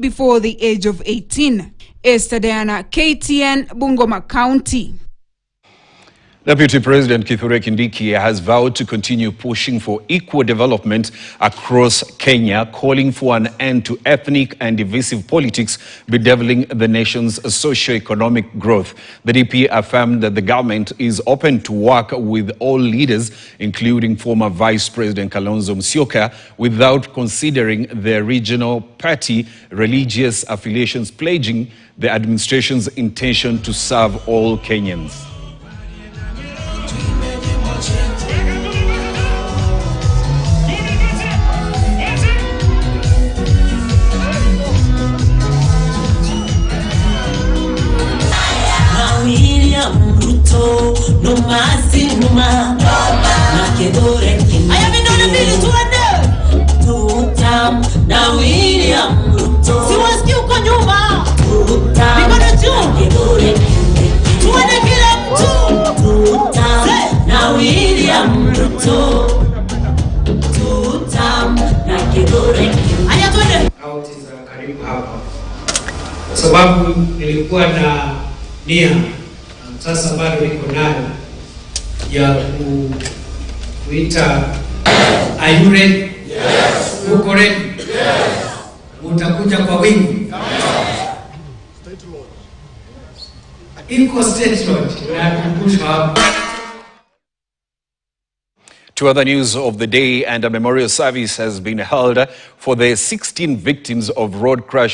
before the age of 18. Esther Diana, KTN, Bungoma County. Deputy President Kindiki has vowed to continue pushing for equal development across Kenya, calling for an end to ethnic and divisive politics bedeviling the nation's socio-economic growth. The DP affirmed that the government is open to work with all leaders, including former Vice President Kalonzo, without considering their regional party religious affiliations, pledging the administration's intention to serve all Kenyans. No masi numa na kedore kin aya bindona mbili tuende tutam na William Ruto siwasikia uko nyuma mikono juu kedore tuende kila mtu tutam na William Ruto tutam na kedore aya tuende kaunti za karibu hapa kwa sababu nilikuwa na nia sasa bado niko nayo ya kuita are you ready? Yes. Uko ready? Yes. Utakuja kwa wingi. Iko state road na kukushwa hapa. To other news of the day, and a memorial service has been held for the 16 victims of road crash